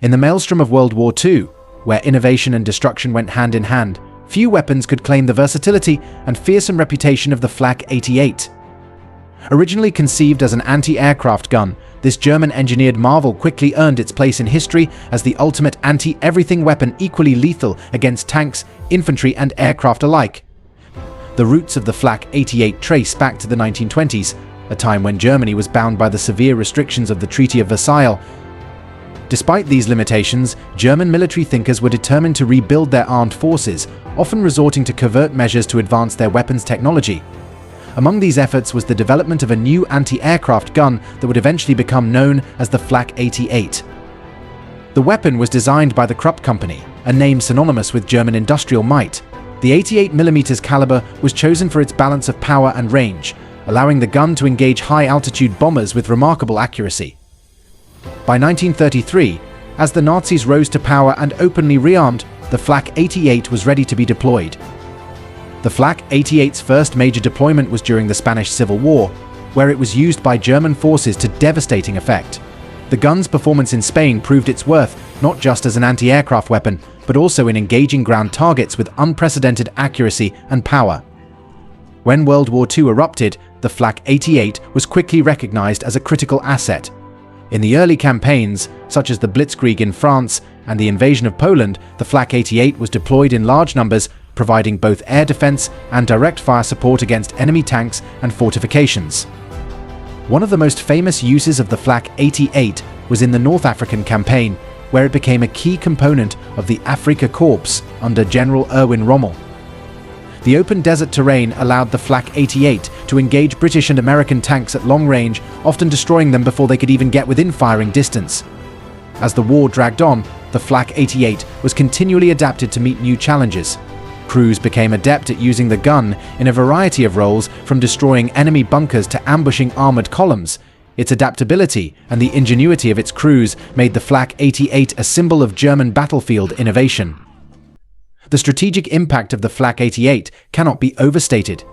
In the maelstrom of World War II, where innovation and destruction went hand in hand, few weapons could claim the versatility and fearsome reputation of the Flak 88. Originally conceived as an anti-aircraft gun, this German-engineered marvel quickly earned its place in history as the ultimate anti-everything weapon, equally lethal against tanks, infantry and aircraft alike. The roots of the Flak 88 trace back to the 1920s, a time when Germany was bound by the severe restrictions of the Treaty of Versailles. Despite these limitations, German military thinkers were determined to rebuild their armed forces, often resorting to covert measures to advance their weapons technology. Among these efforts was the development of a new anti-aircraft gun that would eventually become known as the Flak 88. The weapon was designed by the Krupp Company, a name synonymous with German industrial might. The 88mm caliber was chosen for its balance of power and range, allowing the gun to engage high-altitude bombers with remarkable accuracy. By 1933, as the Nazis rose to power and openly rearmed, the Flak 88 was ready to be deployed. The Flak 88's first major deployment was during the Spanish Civil War, where it was used by German forces to devastating effect. The gun's performance in Spain proved its worth not just as an anti-aircraft weapon, but also in engaging ground targets with unprecedented accuracy and power. When World War II erupted, the Flak 88 was quickly recognized as a critical asset. In the early campaigns, such as the Blitzkrieg in France and the invasion of Poland, the Flak 88 was deployed in large numbers, providing both air defense and direct fire support against enemy tanks and fortifications. One of the most famous uses of the Flak 88 was in the North African campaign, where it became a key component of the Afrika Korps under General Erwin Rommel. The open desert terrain allowed the Flak 88 to engage British and American tanks at long range, often destroying them before they could even get within firing distance. As the war dragged on, the Flak 88 was continually adapted to meet new challenges. Crews became adept at using the gun in a variety of roles, from destroying enemy bunkers to ambushing armored columns. Its adaptability and the ingenuity of its crews made the Flak 88 a symbol of German battlefield innovation. The strategic impact of the Flak 88 cannot be overstated.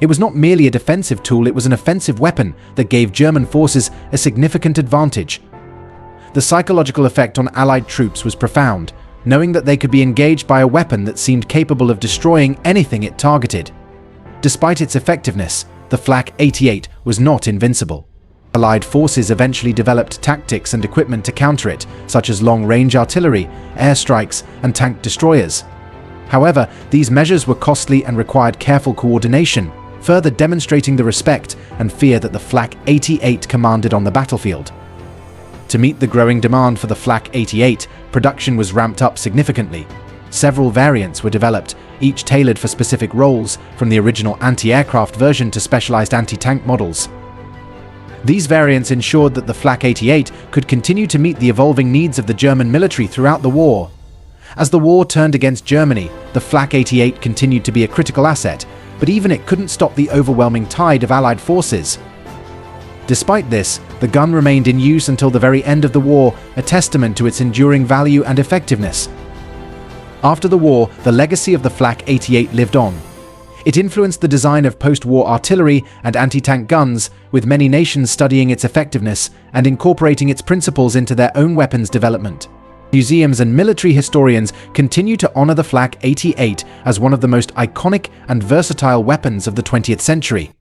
It was not merely a defensive tool, it was an offensive weapon that gave German forces a significant advantage. The psychological effect on Allied troops was profound, knowing that they could be engaged by a weapon that seemed capable of destroying anything it targeted. Despite its effectiveness, the Flak 88 was not invincible. Allied forces eventually developed tactics and equipment to counter it, such as long-range artillery, airstrikes, and tank destroyers. However, these measures were costly and required careful coordination, further demonstrating the respect and fear that the Flak 88 commanded on the battlefield. To meet the growing demand for the Flak 88, production was ramped up significantly. Several variants were developed, each tailored for specific roles, from the original anti-aircraft version to specialized anti-tank models. These variants ensured that the Flak 88 could continue to meet the evolving needs of the German military throughout the war. As the war turned against Germany, the Flak 88 continued to be a critical asset, but even it couldn't stop the overwhelming tide of Allied forces. Despite this, the gun remained in use until the very end of the war, a testament to its enduring value and effectiveness. After the war, the legacy of the Flak 88 lived on. It influenced the design of post-war artillery and anti-tank guns, with many nations studying its effectiveness and incorporating its principles into their own weapons development. Museums and military historians continue to honor the Flak 88 as one of the most iconic and versatile weapons of the 20th century.